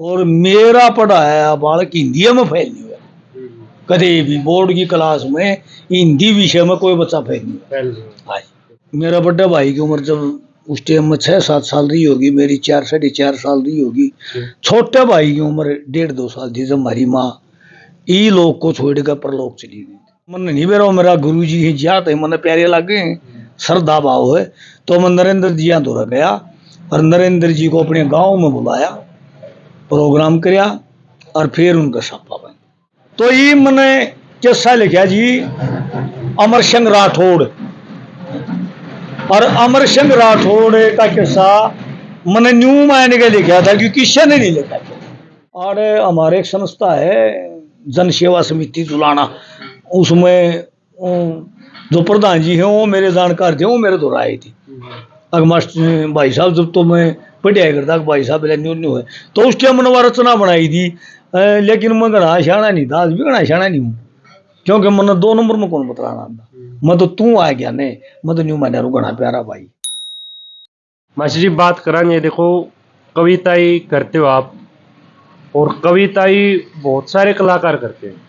और मेरा पढ़ाया बालक हिंदी में फेल नहीं हुआ कभी भी। बोर्ड की क्लास में हिंदी विषय में कोई बच्चा फेल नहीं हुआ। फेल नहीं हुआ। हाँ जी। मेरा बड़ा भाई की उम्र जब उस टाइम में 6-7 साल रही होगी, मेरी 4-4.5 साल रही होगी। छोटे भाई की उम्र 1.5-2 साल थी जब हमारी माँ ई लोग को छोड़कर परलोक चली गई। मन नहीं मेरा मेरा गुरु जी ही जिया थे, मन प्यारे लगे, श्रद्धा भाव है। तो मैं नरेंद्र जी यहाँ दौरा गया और नरेंद्र जी को अपने गांव में बुलाया, प्रोग्राम किया और फिर उनका सापा बन। तो ये मैंने किस्सा लिखा जी अमर सिंह राठौड़। और अमर सिंह राठौड़ का किस्सा मैंने न्यू मैन के लिखा था क्योंकि किसी ने नहीं लिखा था। और हमारे एक संस्था है जन सेवा समिति जुलाना, उसमें जो प्रधान जी हैं वो मेरे जानकार थे, वो मेरे दौरा आई थी। अगर मास्टर भाई साहब जब तो मैं पढ़ाई करता भाई साहब न्यू न्यू है तो उस टाइम मैंने रचना बनाई थी। लेकिन मैं घना शाना नहीं था, आज भी घना शाना नहीं हूँ क्योंकि मैंने 2 नंबर में कौन बतलाना था। मैं तो तू आ गया ने, मैं तो न्यू मैंने घना प्यारा भाई। मास्टर जी बात करांगे, देखो कविताई करते हो आप और कविताई बहुत सारे कलाकार करते हैं।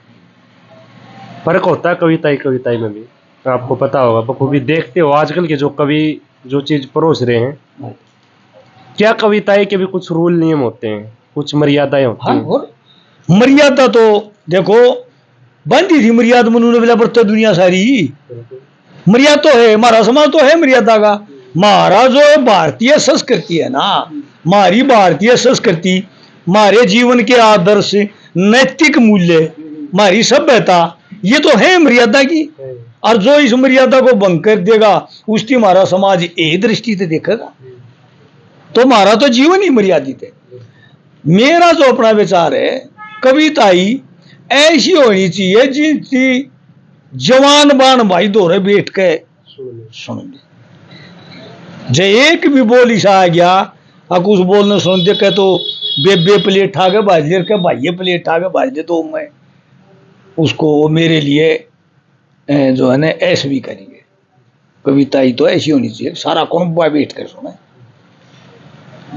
फर्क होता है कविताई में भी, आपको पता होगा, बखूबी देखते हो आजकल के जो कवि जो चीज परोस रहे हैं। क्या कविताई के भी कुछ रूल नियम होते हैं, कुछ मर्यादाएं होती हैं? और मर्यादा तो देखो बंदी थी मर्यादा मनुने बिला बरते दुनिया सारी। मर्यादा तो है, हमारा समाज तो है मर्यादा का। हमारा जो भारतीय संस्कृति है ना, हमारी भारतीय संस्कृति, हमारे जीवन के आदर्श, नैतिक मूल्य, हमारी सभ्यता, ये तो है मर्यादा की। और जो इस मर्यादा को भंग कर देगा उसकी हमारा समाज एक दृष्टि से देखेगा। तो हमारा तो जीवन ही मर्यादित है। मेरा जो अपना विचार है, कविताई ऐसी होनी चाहिए जिनकी जवान बान भाई दोरे बैठ के सुन ले। जे एक भी बोल ऐसा आ गया और कुछ बोलने सुन दे के तो बे प्लेट ठा के बाज ले के भाई प्लेट ठा के बाज दे तो मैं उसको मेरे लिए जो है ना ऐसे भी करेंगे। कविताई तो ऐसी होनी चाहिए सारा कौन बैठ कर सुने।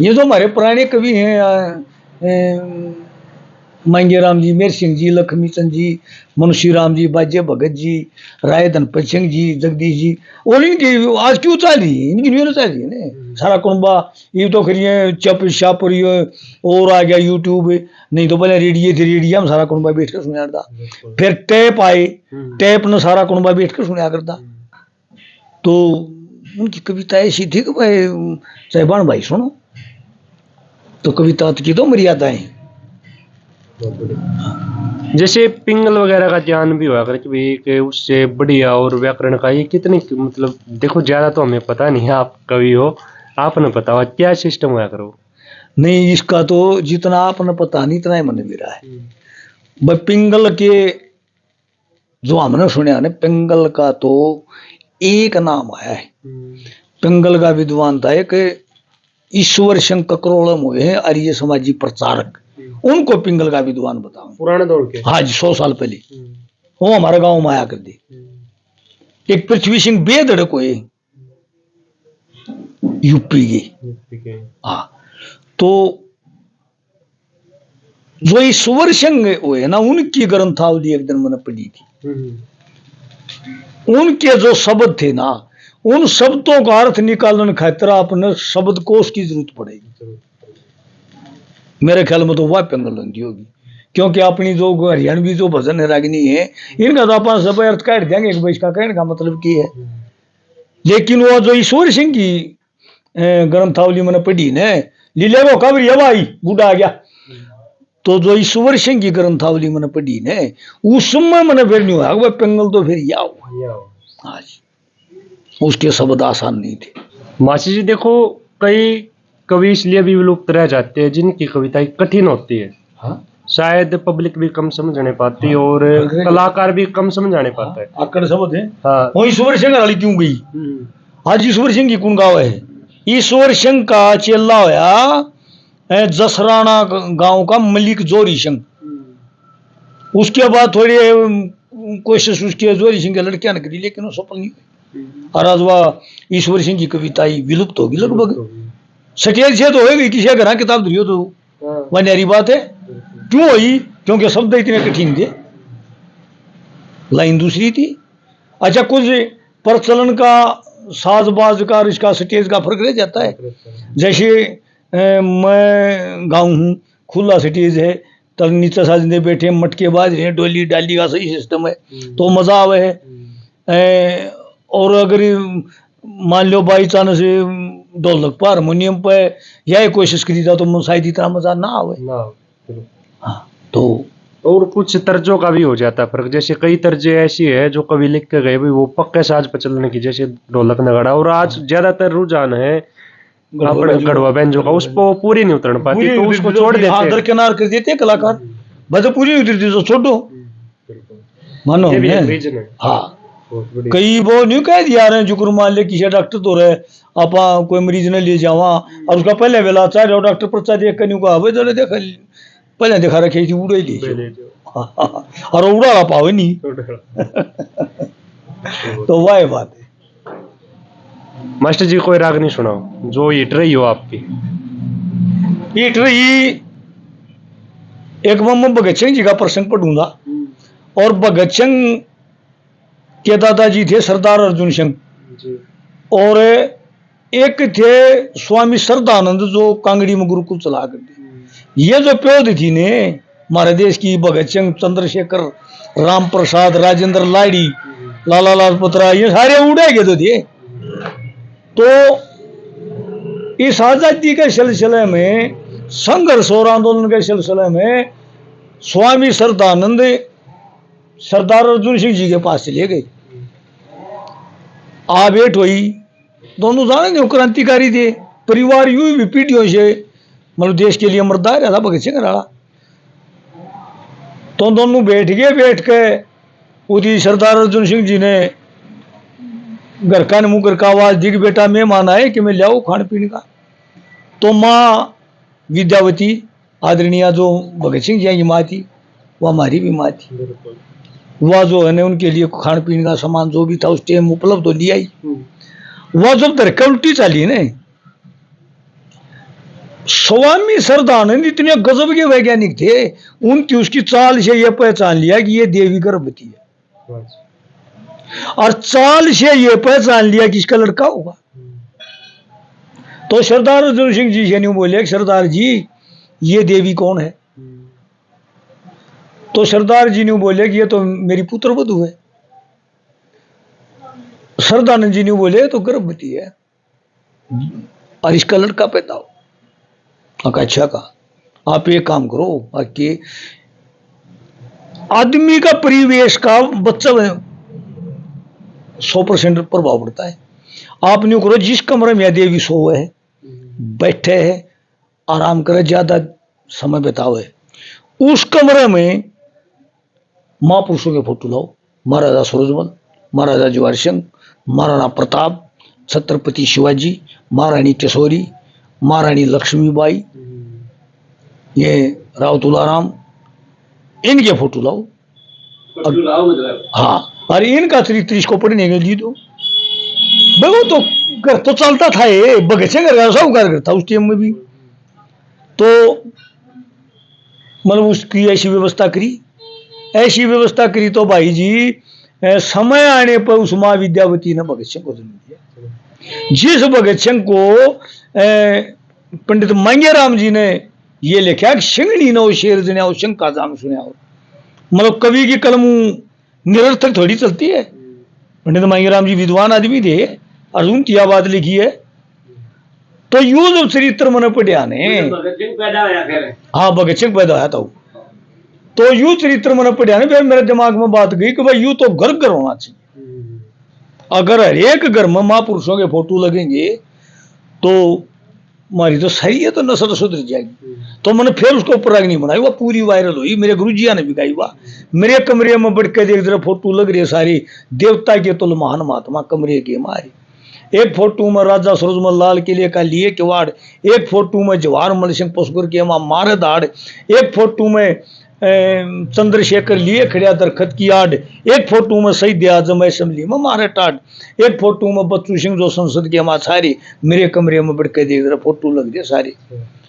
ये तो हमारे पुराने कवि हैं, मांगेराम जी, मेर सिंह जी, लक्ष्मी चंद जी, मुंशी राम जी, बाजे भगत जी, राय धनपत सिंह जी, जगदीश जी, और इनकी आज क्यों चल रही है, इनकी न्यूज चल रही है ना सारा कुनबा। ये तो करिए चप शापर और आ गया यूट्यूब, नहीं तो पहले रेडियो थी, रेडियो में सारा कुनबा बैठ कर सुना करता। फिर टैप आए, टैप ने सारा कुनबा बैठ कर सुना करता। तो उनकी कविता ऐसी थी कि भाई साहिबान भाई सुनो। तो कविता की तो मर्यादाएं। जैसे पिंगल वगैरह का ज्ञान भी हुआ कर कि उससे बढ़िया और व्याकरण का ये कितनी, मतलब देखो ज्यादा तो हमें पता नहीं है, आप कवि हो, आपने पता हुआ क्या सिस्टम हुआ करो। नहीं इसका तो जितना आपने पता नहीं इतना ही मन मेरा है। भाई पिंगल के जो हमने सुना ना, पिंगल का तो एक नाम आया है। पिंगल का विद्वान था एक ईश्वर सिंह ककरोड़म हुए हैं आर्य समाजी प्रचारक, उनको पिंगल का विद्वान बताओ। पुराने दौर के? हाँ जी, 100 साल पहले वो हमारे गांव में आया कर दी। एक पृथ्वी सिंह बेदड़ को यूपी के। हाँ, तो जो ईश्वर सिंह हुए ना, उनकी ग्रंथावली एक दिन मैंने पढ़ी थी। उनके जो शब्द थे ना, उन शब्दों का अर्थ निकालने खातिर अपने शब्द कोश की जरूरत पड़ेगी। मेरे ख्याल में तो वह पिंगल होती होगी, क्योंकि अपनी जो हरियाणवी जो भजन है रागिनी है, इनका तो अपन सब अर्थ काट देंगे एक इसका कहने का मतलब की है। लेकिन वो जो ईश्वर सिंह की ग्रंथावली मैंने पढ़ी ने, लीले को कब रिया भाई बूढ़ा आ गया, तो जो ईश्वर सिंह की ग्रंथावली मैंने पढ़ी ने, उसमें मैंने फिर नहीं हुआ वह पिंगल तो फिर या हुआ। हाँ जी, उसके शब्द आसान नहीं थे। मासी जी देखो, कई कवि इसलिए भी विलुप्त रह जाते हैं जिनकी कविताएं कठिन होती है। हाँ? शायद पब्लिक भी कम समझ नहीं पाती। हाँ? और कलाकार भी कम समझ नहीं पाता है। आकड़ शब्द है। हाँ, वो ईश्वर सिंह वाली क्यों गई? आज ईश्वर सिंह की कौन गाँव है? ईश्वर सिंह का चेला होया जसराना गांव का मलिक जोरी सिंह। उसके बाद थोड़ी कोशिश उसकी जोरी सिंह के लड़कियां ने करी, लेकिन वो सफल नहीं हुई। और आज वह ईश्वर सिंह की कविताई विलुप्त होगी लगभग। सटिया से तो होगी, किसी घर किताब धरियो तो वह न्यारी बात है। क्यों हुई? क्योंकि शब्द इतने कठिन थे, लाइन दूसरी थी। अच्छा, कुछ प्रचलन का, साजबाज का और इसका स्टेज का फर्क रह जाता है। जैसे मैं गाँव हूँ, खुला स्टेज है, तब नीचे साजने बैठे, मटके बाज रहे हैं, डोली डाली का सही सिस्टम है, तो मजा आवे है। और अगर मान लो बाई चांस ढोलक पर, हारमोनियम पे या कोशिश करी था तो शायद इतना मजा ना आवे। हाँ, तो और कुछ तर्जों का भी हो जाता है फर्क। जैसे कई तर्जें ऐसी है जो कभी लिख के गए भाई वो पक्के साज पर चलने की, जैसे ढोलक नगाड़ा, और आज ज्यादातर रुझान है अपने गढ़वा बैंजो का, उस पर पूरी नहीं उतर पाती तो उसको छोड़ देते हैं। दरकिनार कर देते हैं कलाकार, बस पूरी उतरती तो छोड़ो, मानो ये भी एक हमने। रीजन है। हाँ, बहुत बड़ी। कई वो नहीं कह दिया रहे जुक्र मान ले किसी डॉक्टर तो रहे, आप कोई मरीज ने ले जावा और उसका पहले वेला चाहे डॉक्टर पर्चा देख कर का हवे जले देख पहले दिखा रखे थी उड़ा ही ली और उड़ा पावे नहीं। तो वह बात है। मास्टर जी कोई राग नहीं सुनाओ जो हिट रही हो आपकी। हिट रही, एक मैं भगत सिंह जी का प्रसंग पढ़ूंगा। और भगत सिंह के दादाजी थे सरदार अर्जुन सिंह, और एक थे स्वामी श्रद्धानंद जो कांगड़ी में गुरुकुल चला करते। ये जो प्योद थी ने हमारे देश की, भगत सिंह, चंद्रशेखर, राम प्रसाद, राजेंद्र लाड़ी, लाला लाजपत राय, ये सारे उड़े गए तो थे। तो इस आजादी के सिलसिले में, संघर्ष और आंदोलन के सिलसिले में स्वामी श्रद्धानंद सरदार अर्जुन सिंह जी के पास चले गए। आ भेंट हुई, दोनों जाने थे क्रांतिकारी थे, परिवार यूं भी पीढ़ियों से मतलब देश के लिए मरदा रहा था भगत सिंह रहा। तो दोनों बैठ गए, बैठ के उदी सरदार अर्जुन सिंह जी ने घर का मुंह कर का आवाज दी कि बेटा मेहमान आए कि मैं लाओ खाने पीने का। तो माँ विद्यावती आदरणीय जो भगत सिंह जी की माँ थी, वह हमारी भी माँ थी। वह जो है ना उनके लिए खाने पीने का सामान जो भी था उस टाइम उपलब्ध तो लिया ही। वह जब धरका उल्टी चाली ने, स्वामी श्रद्धानंद इतने गजब के वैज्ञानिक थे, उनकी उसकी चाल से यह पहचान लिया कि यह देवी गर्भवती है, और चाल से यह पहचान लिया कि इसका लड़का होगा। तो सरदार अर्जुन सिंह जी से नहीं बोले सरदार जी ये देवी कौन है? तो सरदार जी ने बोले कि ये तो मेरी पुत्र वधू है। सरदानंद जी ने बोले तो गर्भवती है और इसका लड़का पैदा हो। अच्छा कहा, आप एक काम करो, कि आदमी का परिवेश का बच्चा 100% प्रभाव पड़ता है। आप न्यू करो, जिस कमरे में देवी सोए है, बैठे है, आराम करे, ज्यादा समय बितावे, उस कमरे में महापुरुषों के फोटो लाओ। महाराजा सूरजमल, महाराजा जवाहर सिंह, महाराणा प्रताप, छत्रपति शिवाजी, महारानी केशोरी, महारानी लक्ष्मीबाई, ये राव तुलाराम, इनके फोटो लाओ। हाँ, और इनका चरित्र इसको पढ़ने के लिए तो वो तो घर तो चलता था, ये भगत सिंह सब घर था उस टाइम में भी। तो मतलब उसकी ऐसी व्यवस्था करी तो भाई जी समय आने पर उस माँ विद्यावती ने भगत सिंह को जन्म दिया। जिस भगत सिंह को पंडित मांगेराम जी ने ये लिखा कि सिंगड़ी नो शेर जने और सिंह का जाम सुने हो। मतलब कवि की कलम निरर्थक थोड़ी चलती है। पंडित मांगेराम जी विद्वान आदमी थे, अर्जुन की बात लिखी है। तो यूं जब चरित्र मन पढ़िया ने, हाँ भगत सिंह पैदा होया था, तो यूं चरित्र मन पढ़िया ने, फिर मेरे दिमाग में बात गई कि भाई यूं तो घर घर होना चाहिए। अगर हर एक घर में महापुरुषों के फोटो लगेंगे तो हमारी तो सही है, तो नस्ल सुधर जाएगी। तो मैंने फिर उसको ऊपर राग नहीं बनाई, वह पूरी वायरल हुई, मेरे गुरुजिया ने भी गाई। वाह, मेरे कमरे में बढ़ के देख जरा फोटो लग रही है सारी, देवता के तुल महान महात्मा कमरे के मारे। एक फोटो में राजा सूरजमल लाल किले का लिए किवाड़, एक फोटो में जवाहर मल सिंह पसगुर के मां मारे दाड़, एक फोटो में चंद्रशेखर लिए खड़िया दरखत की आड़, एक फोटो में शहीद आजम असेंबली में मारे टाड़, एक फोटो में बच्चू सिंह जो संसद के मां सारी, मेरे कमरे में बढ़ के देख रहे फोटो लग रही है सारी।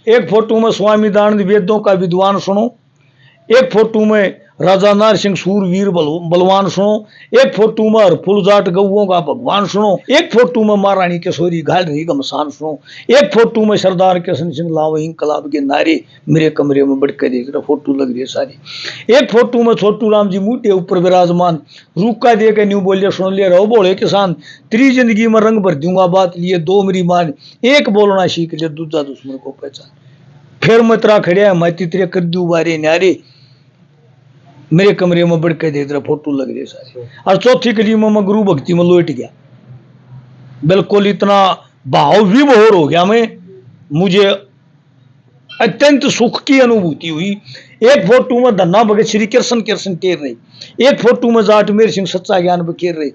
एक फोटो में स्वामी दानंद वेदों का विद्वान सुनो, एक फोटो में राजा नारसिंह सूरवीर बलवान सुनो, एक फोटो में हरफुल जाट गौओं का भगवान सुनो, एक फोटो में महारानी केशोरी घायल रही घमसान सुनो, एक फोटो में सरदार किशन सिंह लाव इंकलाब के नारे मेरे कमरे में बढ़ के देख रहा फोटो लग रही है सारी, एक फोटो में छोटू राम जी मूटे ऊपर विराजमान रूखा दे के न्यू बोलिए सुन ले रहो बोले किसान, तेरी जिंदगी में रंग भर दूंगा बात लिए दो मेरी मान, एक बोलना सीख ले दूसरा दुश्मन को पहचान, फिर मतरा खड़िया मैं तितरे कर दू बारे न्यारे मेरे कमरे में बढ़ के देख रहा फोटो लग रही सारी। और चौथी कली में मैं गुरु भक्ति में लौट गया, बिल्कुल इतना भाव विभोर हो गया मैं, मुझे अत्यंत सुख की अनुभूति हुई। एक फोटो में धन्ना भगत श्री कृष्ण टेर रही, एक फोटो में जाट मेर सिंह सच्चा ज्ञान बखेर रहे,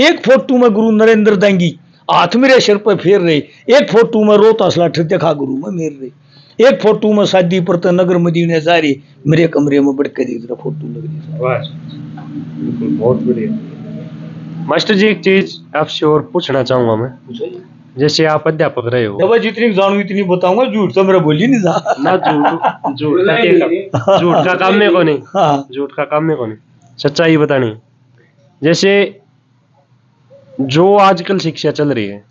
एक फोटो में गुरु नरेंद्र दांगी हाथ मेरे सिर पर फेर रहे, एक फोटो में रोहतास लाठी देखा गुरु में मेर रहे, एक फोटो में शादी पर नगर मदीने जा रही मेरे कमरे में बढ़ के देख रहा फोटो लग रही। बिल्कुल बहुत बढ़िया। मास्टर जी एक चीज आपसे और पूछना चाहूंगा मैं, जैसे आप अध्यापक रहे हो, जब जितनी जानू इतनी बताऊंगा, झूठ तो मेरा बोली नहीं जा ना, झूठ का काम में को नहीं, झूठ का काम में को नहीं, सच्चाई बतानी। जैसे जो आजकल शिक्षा चल रही है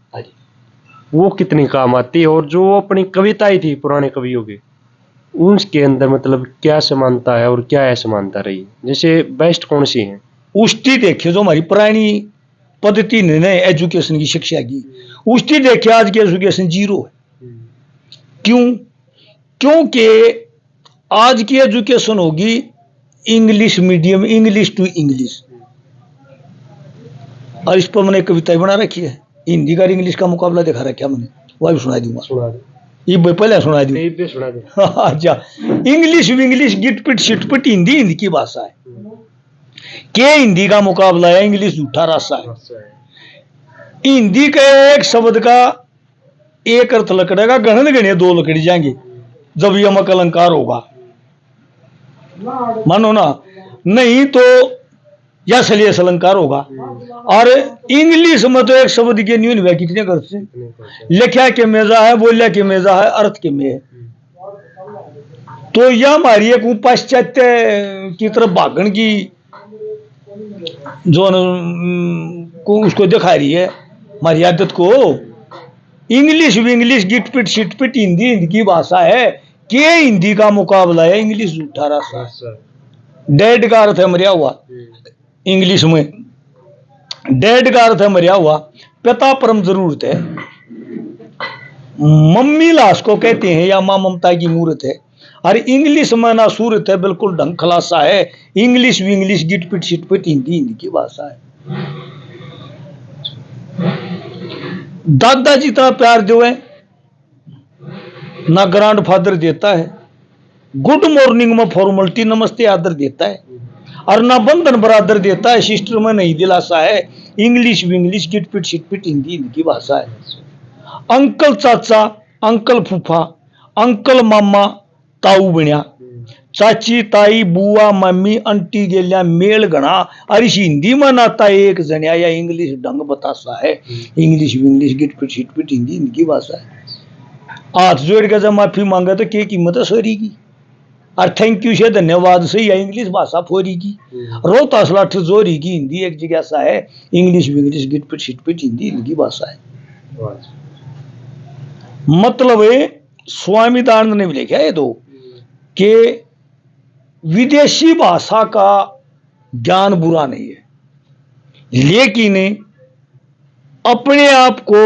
वो कितनी काम आती है, और जो अपनी कविताएं थी पुराने कवियों की उसके अंदर मतलब क्या समानता है और क्या असमानता रही, जैसे बेस्ट कौन सी है? उष्टी देखिए जो हमारी पुरानी पद्धति ने एजुकेशन की शिक्षा की, उष्टी देखिए आज की एजुकेशन जीरो है। क्यों? क्योंकि आज की एजुकेशन होगी English medium, English to English, और इस पर मैंने कविताएं बना रखी है, हिंदी का इंग्लिश का मुकाबला दिखा रखा मैंने, वह भी सुना दूंगा, सुना दे, ये पहले सुना दूं। सुना दे। अच्छा, इंग्लिश गिटपिट शिटपिट हिंदी हिंदी की भाषा है, के हिंदी का मुकाबला है इंग्लिश झूठा रास्ता है। हिंदी के एक शब्द का एक अर्थ लकड़ेगा, गणन गणे दो लकड़ी जाएंगे जब यह मक अलंकार होगा, मानो ना, नहीं तो या सलियस अलंकार होगा। और इंग्लिश में तो एक शब्द के न्यून हुआ कितने कर से लिखा के मेजा है, बोलिया के मेजा है, अर्थ के में है। तो यह हमारी एक पाश्चात्य की तरफ भागण की जो को उसको दिखा रही है हमारी आदत को। इंग्लिश भी इंग्लिश गिटपिट शिटपिट हिंदी हिंदी की भाषा है, के हिंदी का मुकाबला है इंग्लिश झूठा रास्ता। डेड का अर्थ है मरिया हुआ, इंग्लिश में डेड का अर्थ है मरिया हुआ, पिता परम जरूरत है, मम्मी लाश को कहते हैं या मां ममता की मूर्त है। और इंग्लिश में ना सूरत है, बिल्कुल ढंग खलासा है, इंग्लिश भी इंग्लिश गिटपिट शिटपिट हिंदी हिंदी की भाषा है। दादाजी इतना प्यार जो है ना ग्रैंड फादर देता है, गुड मॉर्निंग में फॉर्मलिटी नमस्ते आदर देता है, और ना बंधन बरादर देता है, सिस्टर में नहीं दिलासा है, इंग्लिश भी इंग्लिश गिटपिट शिटपिट हिंदी हिंदी की भाषा है। अंकल चाचा, अंकल फूफा, अंकल मामा, ताऊ बण्या, चाची ताई बुआ मम्मी आंटी गेल्या मेल गणा, और इस हिंदी में नाता एक जनिया या इंग्लिश ढंग बतासा है, इंग्लिश भी इंग्लिश गिटपिट शिटपिट हिंदी हिंदी की भाषा है। हाथ जोड़ के जब माफी मांगे तो क्या कीमत है सॉरी की, और थैंक यू से धन्यवाद से या इंग्लिश भाषा फोरी की, रोहतास लाठ जोरी की हिंदी एक जगह सा है, इंग्लिश भी इंग्लिश गिटपिट शिटपिट हिंदी हिंदी की भाषा है। मतलब स्वामी दानंद ने भी लिखा है दो कि विदेशी भाषा का ज्ञान बुरा नहीं है, लेकिन अपने आप को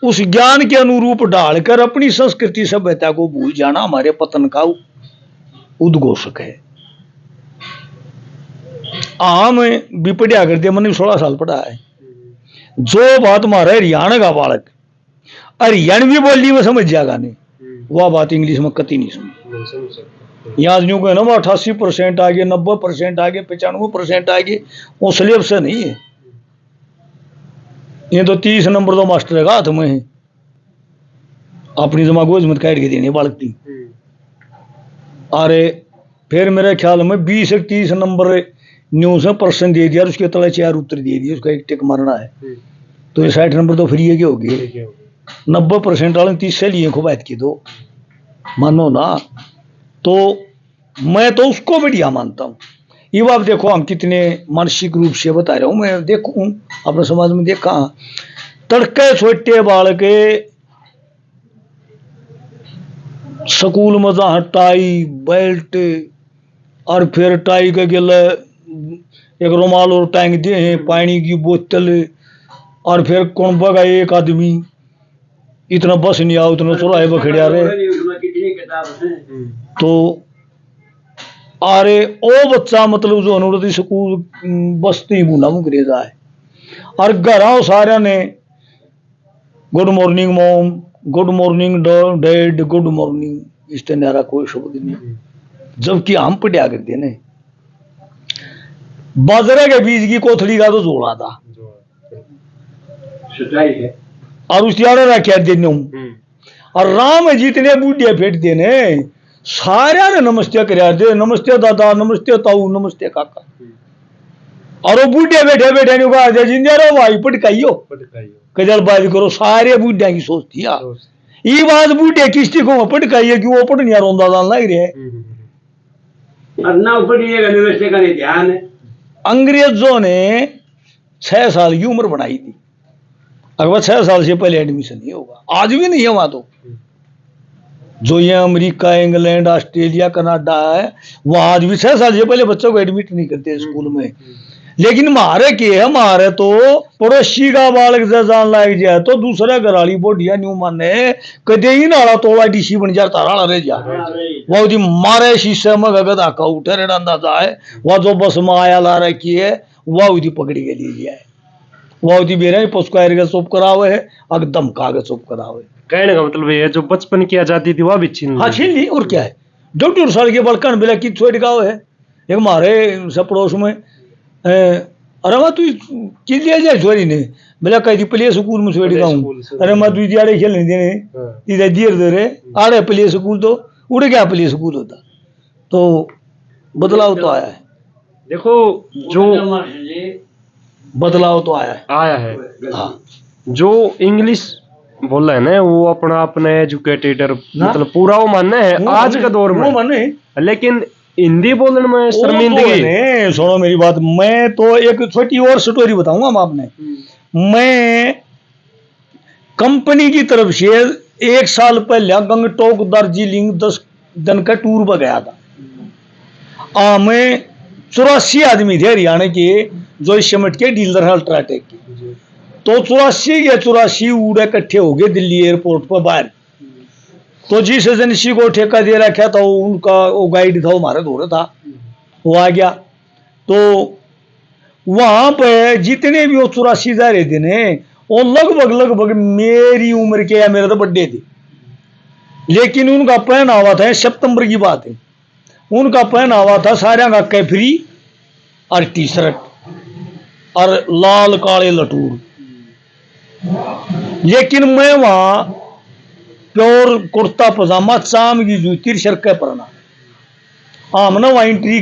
उस ज्ञान के अनुरूप डालकर अपनी संस्कृति सभ्यता को भूल जाना हमारे पतन का उद्घोषक है। आम भी पढ़िया करते, मैंने 16 साल पढ़ा है, जो बात हमारा हरियाणा का बालक हरियाणवी बोली में समझ जाएगा नहीं, वह बात इंग्लिश में कति नहीं समझ। यहाँ यूं कहे ना 88% आगे, 90% आगे, 95% आगे, वो स्लेब से नहीं है, ये तो 30 नंबर तो मास्टर का हाथ में है, अपनी जमा गोज मत काट के देने बालक थी। अरे फिर मेरे ख्याल में 20 से 30 नंबर न्यूज में प्रश्न दे दिया, उसके तले 4 उत्तर दे दिए, उसका एक टिक मारना है, तो ये 60 नंबर तो फ्री है क्या होगी। 90% वाले 30 से लिए खूब बात की दो, मानो ना, तो मैं तो उसको बढ़िया मानता हूँ। ये बात देखो, हम कितने मानसिक रूप से बता रहा हूँ, मैं देखूँ अपने समाज में देखा, तड़के छोटे बाल के स्कूल में जहाँ टाई बेल्ट और फिर टाई के गिले एक रुमाल और टांग दे हैं, पानी की बोतल, और फिर कौन बगा एक आदमी, इतना बस नहीं आओ, इतना चौराहे पर खड़िया रहे। तो अरे ओ बच्चा मतलब जो अनुरोध स्कूल बस्ती बुना मुकरे जाए, और घर आओ सारे ने good morning mom, good morning dad, good morning, इस तरह कोई शब्द नहीं, जबकि हम पढ़िया करते ने बाजरे के बीज की कोथड़ी का तो जोड़ा था, और उस यार रखा देने, और राम जितने बूढ़े फेंटते ने सारे ने नमस्ते करा दे, नमस्ते दादा, नमस्ते ताऊ, नमस्ते काका, और वो बूढ़े बैठे बैठे नहीं कहा जिंदे भाई पटकाइयो कजल बाज करो, सारे बूढ़िया की सोचती है ये बात, बूढ़े किस्ती को पटकाइए कि वो पटनिया रोंदा दान लग रहे। अंग्रेजों ने 6 साल की उम्र बनाई थी, अगर 6 साल से पहले एडमिशन नहीं होगा, आज भी नहीं है वहां तो, जो ये अमेरिका, इंग्लैंड, ऑस्ट्रेलिया, कनाडा है, वहां आज भी 6 साल से पहले बच्चों को एडमिट नहीं करते स्कूल में। लेकिन मारे के है, मारे तो पड़ोसी का बालक जान लाग जाए तो दूसरे घर वाली बोडिया न्यू माने कदे ही नाला तोड़ा डीसी बन जा, तारा रह जा, वो जी मारे शीशे में गगद आका उठे रेड़ा जाए, वह जो बस में आया ला रखी है वह उदी पकड़ी के लिए जाए, वह उदी बेरे पुस्कार के चुप करावे है, अग धमका के चुप करावे। कहने का मतलब ये जो बचपन की आजादी थी वह भी छीन हाँ छीन ली, और क्या है, 2-2 साल के बड़कन बिला की छोड़ गाँव है, एक मारे सब पड़ोस में, अरे मैं तू किल दिया जाए छोरी ने, बोला कहीं प्ले स्कूल में छोड़ गाऊँ, अरे मैं तू दिहाड़े खेलने देने इधर दियर दे रहे आड़े प्ले स्कूल, तो उड़ गया प्ले स्कूल होता, तो बदलाव तो आया है। देखो जो बदलाव तो आया है। हाँ, जो इंग्लिश बोल रहे हैं ना वो अपना अपने एजुकेटेड मतलब पूरा वो मानना है आज का दौर में, माने, लेकिन हिंदी बोलने में शर्मिंदगी। सुनो मेरी बात, मैं तो एक छोटी और स्टोरी बताऊंगा मैं आपने, मैं कंपनी की तरफ से 1 साल पहले गंगटोक दार्जिलिंग 10 दिन का टूर पर गया था। मैं 84 आदमी थे हरियाणा के, जो सिमट के डीलर है अल्ट्राटेक के, तो 84 के 84 उड़े इकट्ठे हो गए दिल्ली एयरपोर्ट पर बाहर। तो जिस एजेंसी को ठेका दे रखा था उनका वो गाइड था, वो हमारे दौरे था, वो आ गया। तो वहां पे जितने भी वो 84 जा रहे थे ने, वो लगभग मेरी उम्र के या मेरे तो बर्थडे थे, लेकिन उनका पहनावा था, सितंबर की बात है, उनका पहनावा था सारे का कैफरी और टी शर्ट और लाल काले लटूर, लेकिन मैं वहां प्योर कुर्ता पजामा, चाम की जूती, शर्क पड़ना। हमने वहां एंट्री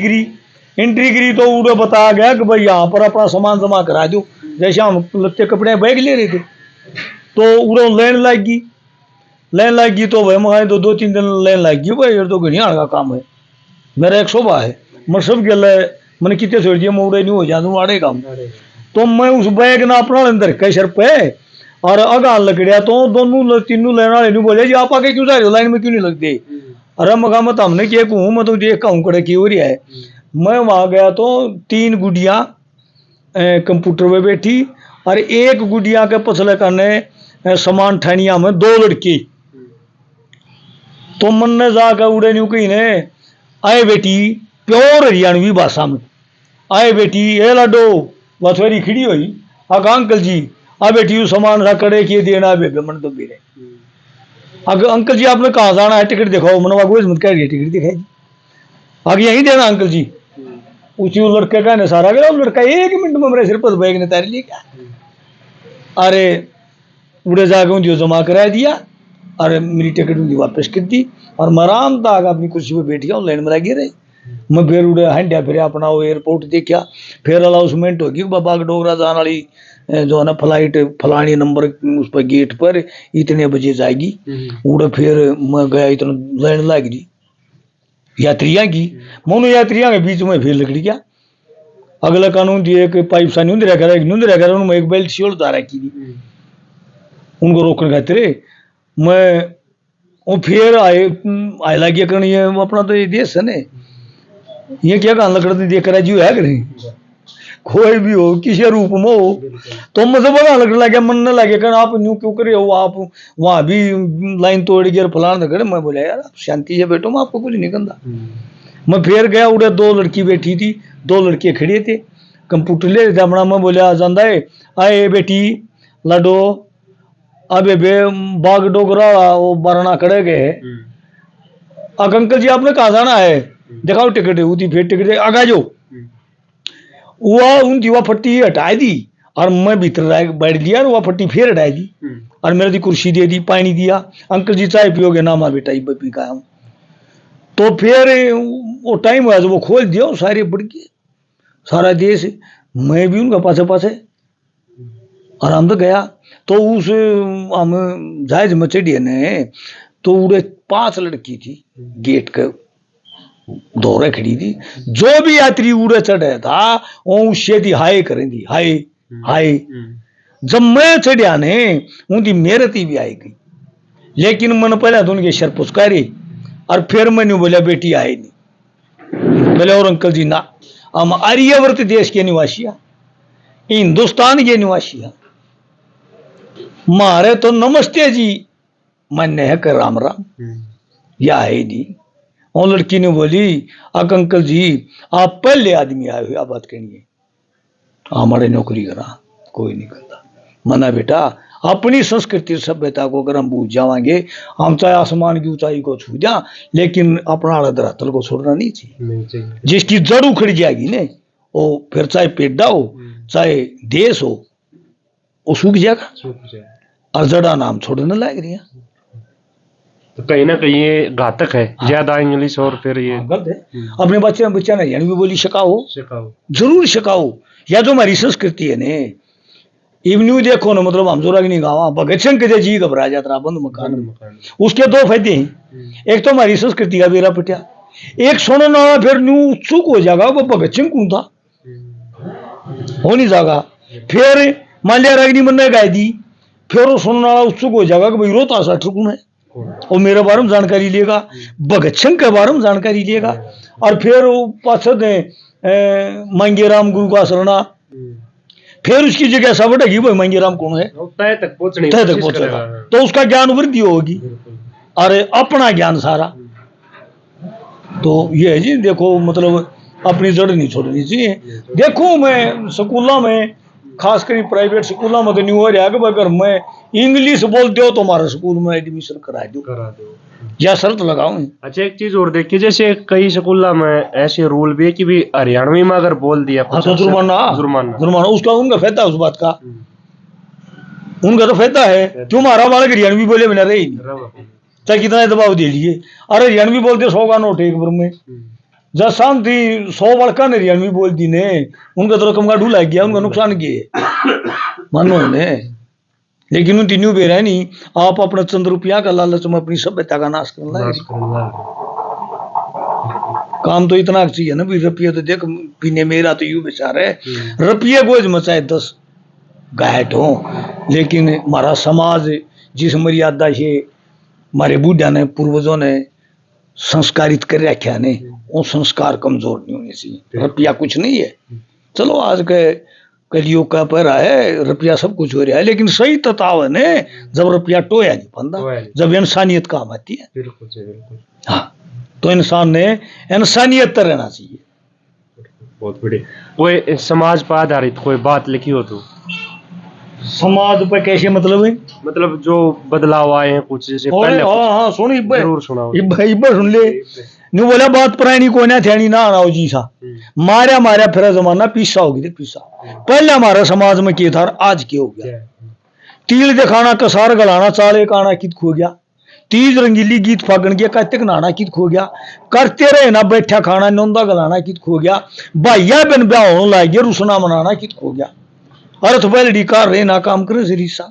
करी तो उड़े बताया गया कि भाई यहाँ पर अपना सामान जमा करा दो, जैसे हम लत्ते कपड़े बैग ले रहे थे, तो उड़े लाइन लग गई, तो भाई मैं 2-3 दिन लाइन लग गई, भाई ये तो घड़ियाण का काम है, मेरा एक शोभा है, मैं सब गल मैंने कितने छोड़ दिया, मैं उड़े नहीं हो जाऊँ आड़े काम। तो मैं उस बैग ना अपना अंदर रखा सर पे, और अगा लकड़िया, तो दोनों तीनों लेने वाले नहीं बोले जी आप आगे क्यों जा रहे हो, लाइन में क्यों नहीं लगते। अरे मगा मत हमने क्या कहूँ, मैं तो देख कहूँ कड़े की हो रही है। मैं वहां गया तो 3 गुड़िया कंप्यूटर पे बैठी, और एक गुड़िया के पछले करने सामान ठानिया में 2 लड़की। तो मन ने जाकर उड़े नहीं कही ने, आए बेटी प्योर हरियाणवी भाषा में, आए बेटी ए लाडो, वथोरी खड़ी हुई, आगा अंकल जी आ बेटी यू सामान सा कड़े किए देना बेबे मन तो मेरे, अगर अंकल जी आपने कहाँ जाना है, टिकट दिखाओ, मैंने वागो मत कह रही टिकट दिखाई, आगे यहीं देना अंकल जी। उसी लड़के का ने सारा गया, लड़का 1 मिनट में मेरे सिर पर बैग ने तार लिया, अरे उड़े जाके उन जमा करा दिया, और मेरी टिकट उनकी वापस कर दी, और मैं आराम तक अपनी कुर्सी पर बैठ गया, लाइन में लगे रहे। मैं फिर उड़े हंडिया फिर अपना वो एयरपोर्ट देखा, फिर अलाउंसमेंट होगी बाबा डोगरा जान वाली जो है ना फ्लाइट फलानी नंबर उस पर गेट पर इतने बजे जाएगी। उड़े फिर मैं गया, इतना लाइन लग गई यात्रियां की, मोनो यात्रियां के बीच में फिर लकड़ी गया। अगला कानून दिए कि पाइप सा न्यूंद रखा उन्होंने एक बेल्ट शियोल तारा की थी उनको रोकने खातिर। मैं वो फिर आए लगे करनी ये अपना तो ये देश है ने, ये क्या गान लकड़ देख कर जी है कि नहीं, कोई भी हो किसी रूप में हो तो मुझे बड़ा लगने लगे, मन न लगे कि आप न्यू क्यों करे हो, आप वहां भी लाइन तोड़ गया फलान करे। मैं बोला यार शांति से बैठो, मैं आपको कुछ नहीं कहता। मैं फिर गया, उड़े दो लड़की बैठी थी, दो लड़के खड़े थे, कंप्यूटर ले जामना। मैं बोलिया जांदा है आए बेटी लाडो अबे बे बाग डोगरा वो बारना खड़े गए। अब अंकल जी आपने कहा जाना है, दिखाओ टिकट उठी, फिर टिकट आगा जो वह उन दीवा फट्टी हटा दी और मैं भीतर बैठ गया और वह फट्टी फिर हटा दी और मेरे दी कुर्सी दे दी, पानी दिया। अंकल जी चाय पियोगे ना, माँ बेटा ये पी का। तो फिर वो टाइम हुआ वो खोल दिया, सारे बढ़ गए सारा देश, मैं भी उनका पासे पासे आराम से गया। तो उस हम जहाज में चढ़िए ने तो उड़े 5 लड़की थी गेट के दौरे खड़ी थी। जो भी यात्री उड़े चढ़े था वो उससे थी हाय करें थी, हाय हाय। जब मैं चढ़िया ने उनकी मेहनती भी आई गई, लेकिन मैंने पहले तो उनके शर पुचकारी और फिर मैंने बोला बेटी आए नहीं। बोले और अंकल जी ना, हम आर्यवर्त देश के निवासिया, हिंदुस्तान के निवासिया, मारे तो नमस्ते जी मान्य है कर राम राम, या है नहीं। और लड़की ने बोली अक अंकल जी आप पहले आदमी आए हुए, आप बात करेंगे हमारे नौकरी करा कोई नहीं करता। मना बेटा अपनी संस्कृति सभ्यता को अगर हम भूल जाएंगे, हम चाहे आसमान की ऊंचाई को छू जा लेकिन अपना धरातल को छोड़ना नहीं चाहिए। जिसकी जड़ उखड़ जाएगी ने वो फिर चाहे पेड़ा हो चाहे देश हो वो सूख जाएगा और जड़ा नाम छोड़ने लग रही है। तो कहीं ना कहीं ये घातक है ज्यादा इंग्लिश और फिर ये गलत है। अपने बच्चा ने यानी भी बोली शिकाओ जरूर शिकाओ, या जो हमारी संस्कृति है ने इवन्यू देखो ना, मतलब हम जोरा नहीं गावा भगत सिंह के जी घबरा जाता बंद मकान में। उसके 2 फायदे हैं, एक तो हमारी संस्कृति का बेरा पिटिया, एक सुनो ना फिर न्यू उत्सुक हो जाएगा वो भगत सिंह कौन था हो नहीं जाएगा। फिर मान लिया रगनी मन ने गाय दी, फिर वो सुनने वाला उत्सुक हो जाएगा कि भाई रोहतास कौन है, और मेरे बारे में जानकारी लेगा, भगत सिंह के बारे में जानकारी लेगा। और फिर वो पार्षद मांगे राम गुरु का शरणा, फिर उसकी जगह सब बढ़ेगी भाई मांगे राम कौन है, तय तक पहुंचेगा तो उसका ज्ञान वृद्धि होगी और अपना ज्ञान सारा। तो ये है जी, देखो मतलब अपनी जड़ नहीं छोड़नी चाहिए। देखो मैं स्कूलों में खासकर प्राइवेट स्कूलों में तो नहीं हो रहा कि अगर मैं इंग्लिश बोलते हो तो हमारे स्कूल में एडमिशन करा दो या शर्त लगाऊं। अच्छा एक चीज और देखिए, जैसे कई स्कूलों में ऐसे रूल भी है कि भी हरियाणवी में अगर बोल दिया तो जुर्माना उसका उनका फायदा उस बात का, उनका तो फायदा है। क्यों हमारा बालक हरियाणवी बोले बिना रही चाहे कितना दबाव दे लिए, अरे हरियाणवी बोलते 100 का नोट एक में जब शांति 100 बड़का ने हरियाणवी बोल दी ने, उनका तो रकम का ढूला गया, उनका नुकसान किए मानो ने। लेकिन उन तीनों बेरा नहीं, आप अपना चंद रुपया का लालच में अपनी सभ्यता का नाश करना है। काम तो इतना चाहिए ना भी, रुपये तो देख पीने मेरा तो यूं विचार है, रुपये को मचाए 10 घाट हो, लेकिन हमारा समाज जिस मर्यादा से हमारे बूढ़ा ने पूर्वजों ने संस्कारित कर रखा ने, वो संस्कार कमजोर नहीं होने चाहिए। रुपया कुछ नहीं है, चलो आज के कलियुग का पैरा है, रुपया सब कुछ हो रहा है, लेकिन सही तताव ने जब रुपया टोया नहीं बंदा, जब इंसानियत काम आती है। बिल्कुल हाँ, तो इंसान ने इंसानियत तर रहना चाहिए। बहुत बढ़िया। कोई समाज पर आधारित कोई बात लिखी हो तो समाज पर कैसे मतलब है, मतलब जो बदलाव आए हैं कुछ, जैसे पहले हाँ सुन जरूर सुनाओ सुन ले। नहीं बोला बात पुरानी को ना थैनी ना आओ जी सा मारा फिर जमाना पीसा हो गया पीसा। पहले हमारे समाज में क्या था आज क्या हो गया, तिल दिखाना कसार गलाना चाले काना कित खो गया, तीज रंगीली गीत फागण के कार्तिक नहाना कित खो गया, करते रहे ना बैठा खाना नौंदा गलाना कित खो गया, भाइया बिन ब्याह होने लग गया रुसना मनाना कित खो गया। अर्थ बैलडी कार रहे ना काम करे सरीसा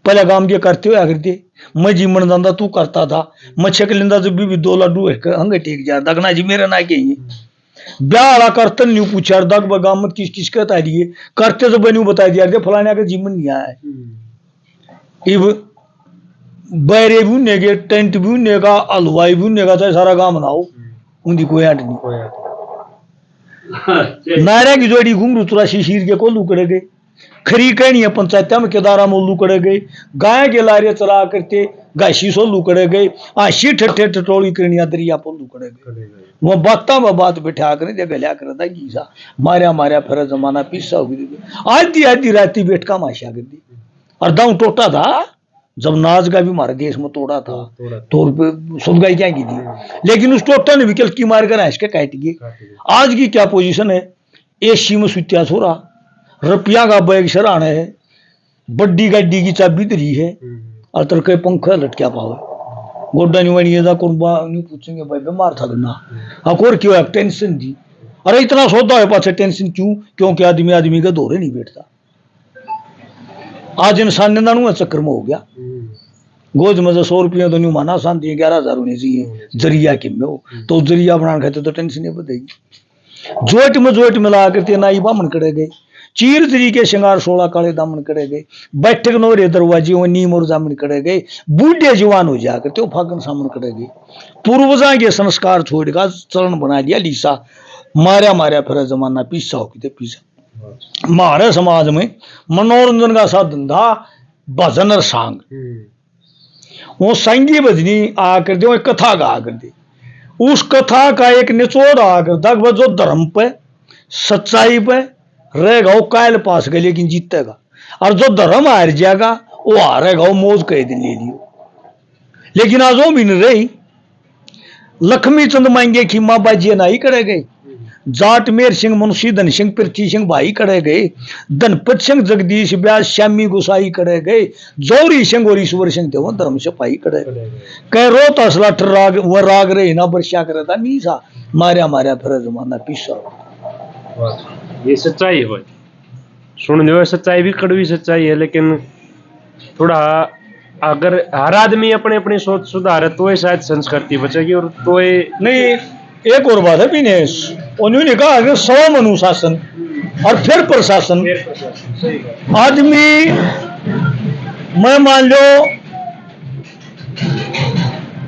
पहले काम के करते हो आकर दे मैं जीवन धंधा तू करता था मैं छक लेंदा जब भी 2 लाडू हंगे टेक जा दगना जी मेरा ना के ब्याह वाला करतन न्यू पूछा दग बगाम मत किस कहता है करते तो बनू बता दिया दे फलाने का जीवन नहीं आया इब बैरे भी नेगे टेंट भी नेगा हलवाई भी नेगा चाहे सारा काम बनाओ उनकी कोई हट नहीं नायरा की जोड़ी घुंगरू 83 शीर के कोलू करे गए खरी कहनी है पंचायत में केदारा मोलू करे गए गाय के लारे चला करते गायशी सोलू करे गए आशी ठट्ठे टटोली करनिया दरिया पोलू करे गए वो बाता में बात बैठा कर दे गलिया करता गीसा मारिया मारिया फिर जमाना पीसा हो गई आधी राती बैठ का माशा कर दी और दाऊ टोटा था जब नाज का भी मार देश में तोड़ा था तो सुन गई क्या की थी लेकिन उस टोटा ने विकल्प की मार कर के काट गई आज की क्या पोजीशन है एसी में सुत्या छोरा रुपया का बैग सराने है बड्डी गाड़ी की चाबी धरी है और तरके पंखा लटक्या पावे गोड्डा नहीं बनी था कुर्बा नहीं पूछेंगे भाई बीमार था ना अकोर क्यों टेंशन थी अरे इतना सोता है पाछे टेंशन क्यों क्योंकि आदमी का दौरे नहीं बैठता आज इंसान ने दानू चक्कर में हो गया गोज में 100 रुपया तो नहीं माना शांति 11,000 होने चाहिए जरिया के में हो तो जरिया बनाने खाते तो टेंशन नहीं बतेगी जोट में ला करते नाई बामन करे गए चीर तरीके श्रृंगार 16 काले दामन करे गए बैठक नोरे दरवाजे वो नीम और जामन करे गए बूढ़े जवान हो जा करते फागन सामन करे गए पूर्वजा के संस्कार छोड़कर चरण बना दिया लीसा मारिया फिर जमाना पीसा हो पीसा हमारे समाज में मनोरंजन का साधन था भजन और सांग वो संगी भजनी आकर दे कथा गा कर दे उस कथा का एक निचोड़ आकर तक जो धर्म पे सच्चाई पे रहेगा वो कायल पास गए लेकिन जीतेगा और जो धर्म हार जाएगा वो हारेगा वो मौज कह दिन ले लियो लेकिन आज वो भी नहीं रही लक्ष्मी चंद मांगे खीमा बाजी नाई करे गए जाट मेर सिंह मुंशी धन सिंह पृथ्वी सिंह भाई करे गए धनपत सिंह जगदीश व्यास श्यामी गोसाई करे गए जौरी सिंह और ईश्वर सिंह देव धर्म सिपाही करे कह रोता असलाठ राग वह राग रहे ना वर्षा करे था नीसा मारिया फिर जमाना पीसा ये सच्चाई है भाई सुन लो सच्चाई भी कड़वी सच्चाई है लेकिन थोड़ा अगर हर आदमी अपने अपनी सोच सुधारे तो शायद संस्कृति बचेगी और तो नहीं एक और बात है विनेश उन्होंने कहा अगर स्वयं अनुशासन और फिर प्रशासन आदमी मैं मान लो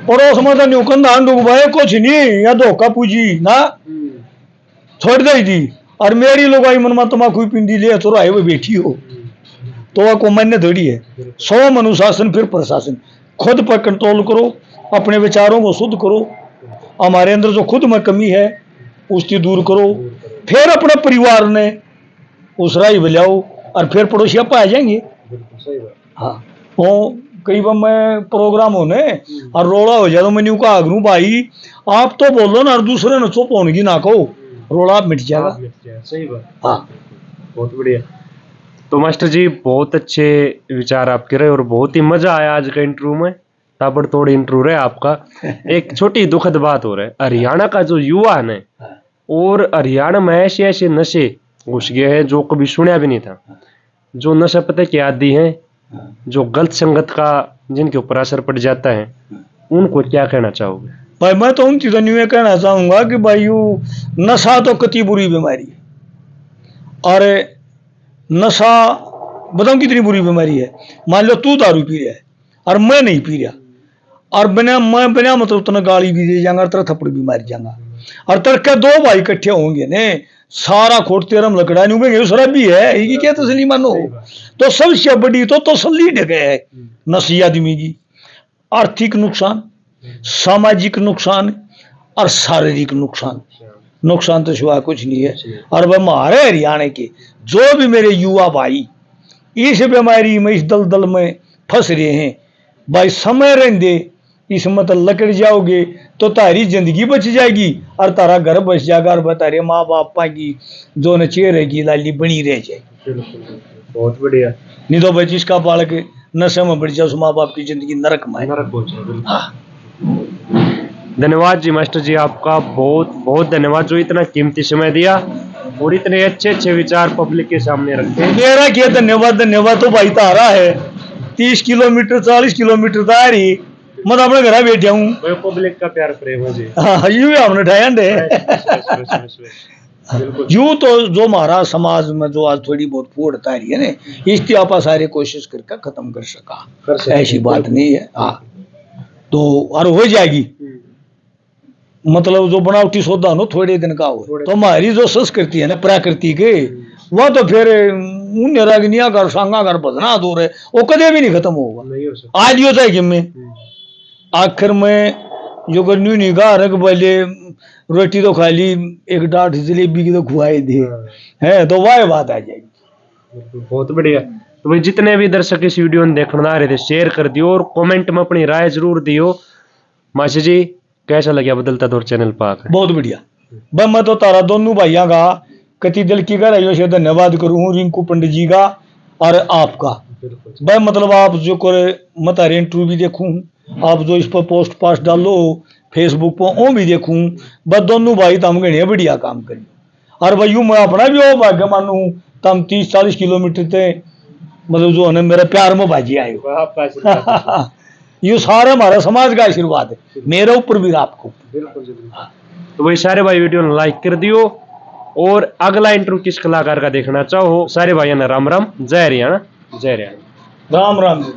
पड़ोस में तो न्यूकंदा डूब भाई कुछ नहीं या धोखा पूजी ना छोड़ गई थी और मेरी लोग आई मन में तमाकू पिंडी ले तो आए हुए बैठी हो तो वह को मान्य थोड़ी है स्वयं अनुशासन फिर प्रशासन खुद पर कंट्रोल करो अपने विचारों को शुद्ध करो हमारे अंदर जो खुद में कमी है उसकी दूर करो फिर अपने परिवार ने उस राय बजाओ और फिर पड़ोसी आप आ जाएंगे हाँ वो कई बार मैं प्रोग्राम होने और रोड़ा हो जाए तो मैं न्यू कहा करूँ भाई आप तो बोलो ना और दूसरे ने चुप होने की ना कहो रोड़ा मिट जाएगा सही बात हाँ बहुत बढ़िया तो मास्टर जी बहुत अच्छे विचार आपके रहे और बहुत ही मजा आया आज का इंटरव्यू में ताबड़तोड़ इंटरव्यू रहे आपका एक छोटी दुखद बात हो रहा है हरियाणा का जो युवा है और हरियाणा में ऐसे ऐसे नशे घुस गए हैं जो कभी सुना भी नहीं था जो नशा पता के आदी हैं जो गलत संगत का जिनके ऊपर असर पड़ जाता है उनको क्या कहना चाहोगे भाई मैं तो उन चीजों में कहना चाहूंगा कि भाई यू नशा तो कति बुरी बीमारी है और नशा बताऊं कितनी बुरी बीमारी है मान लो तू दारू पी रहा है और मैं नहीं पी रहा और बिना मतलब उतना गाली भी दे जाऊंगा तेरा थप्पड़ भी मार जाऊंगा और तरके 2 भाई इकट्ठे होंगे ने सारा खोट तेरम लकड़ा नहीं उगेंगे शराबी है ये क्या तसली मानो तो सबसे बड़ी तो तसली ढके है नशी आदमी की आर्थिक नुकसान सामाजिक नुकसान और शारीरिक नुकसान तो सिवा कुछ नहीं है और वह हमारे हरियाणा के जो भी मेरे युवा भाई इस बीमारी में इस दलदल में फंस रहे हैं भाई समय रहते इस मतलब लकड़ जाओगे तो तारी जिंदगी बच जाएगी और तारा घर बच जाएगा और तारे माँ बाप की जो न चेहरे की लाली बनी रह जाएगी बहुत बढ़िया नहीं तो भाई जिसका बालक नशे में बढ़ जाए उस माँ बाप की जिंदगी नरक में धन्यवाद जी मास्टर जी आपका बहुत बहुत धन्यवाद जो इतना कीमती समय दिया और इतने अच्छे अच्छे विचार पब्लिक के सामने रखते हैं। मेरा क्या धन्यवाद, धन्यवाद तो भाई तारा है। 30 किलोमीटर 40 किलोमीटर तार ही मैं तो अपने घर बैठा हूँ। वो पब्लिक का प्यार प्रेम है जी। हाँ, यूं ही हमने ठाया दे। बिल्कुल। यूं तो जो हमारा समाज में जो आज थोड़ी बहुत फूट तारी है ना, इसकी आपा सारे कोशिश करके खत्म कर सका, ऐसी बात नहीं है। हाँ, तो और हो जाएगी। मतलब जो बनावटी सौदा हो थोड़े दिन का हो, तो हमारी जो संस्कृति है ना प्रकृति के, वह तो फिर उन रागनिया कर सांगा कर बदना दूर है, वो कदे भी नहीं खत्म होगा। नहीं हो सकता। आज यो चाहे कि में आखिर में जो करनी निगाह रख बोले रोटी तो खा ली, एक डांट जलेबी की तो खुआई दी है, तो वह बात आ जाएगी। बहुत बढ़िया। तो भाई जितने भी दर्शक इस वीडियो में देखने आ रहे थे शेयर कर दियो और कमेंट में अपनी राय जरूर दियो। मासी जी कैसा लगा बदलता दौर चैनल पाक? बहुत बढ़िया। बस मैं तो तारा दोनों भाइयों का कति दिल की गहराइयों से धन्यवाद करूँ, रिंकू पंडित जी का और आपका। भाई मतलब आप जो करे मैं तारे इंटरव्यू भी देखूं, आप जो इस पर पोस्ट पास्ट डालो फेसबुक पर वो भी देखूं। बस दोनों भाई तम गणे बढ़िया काम करिए। और भाई यूं मैं अपना भी वो भाग्य मानू, तम 30-40 किलोमीटर थे मतलब जो है मेरे प्यार में बाजी आए हो। ये सारा हमारा समाज का आशीर्वाद है, मेरे ऊपर भी आपको। तो भाई सारे भाई वीडियो ने लाइक कर दियो और अगला इंटरव्यू किस कलाकार का देखना चाहो सारे भाइयों ने राम राम, जय हरियाणा, जय हरियाणा। राम राम जी।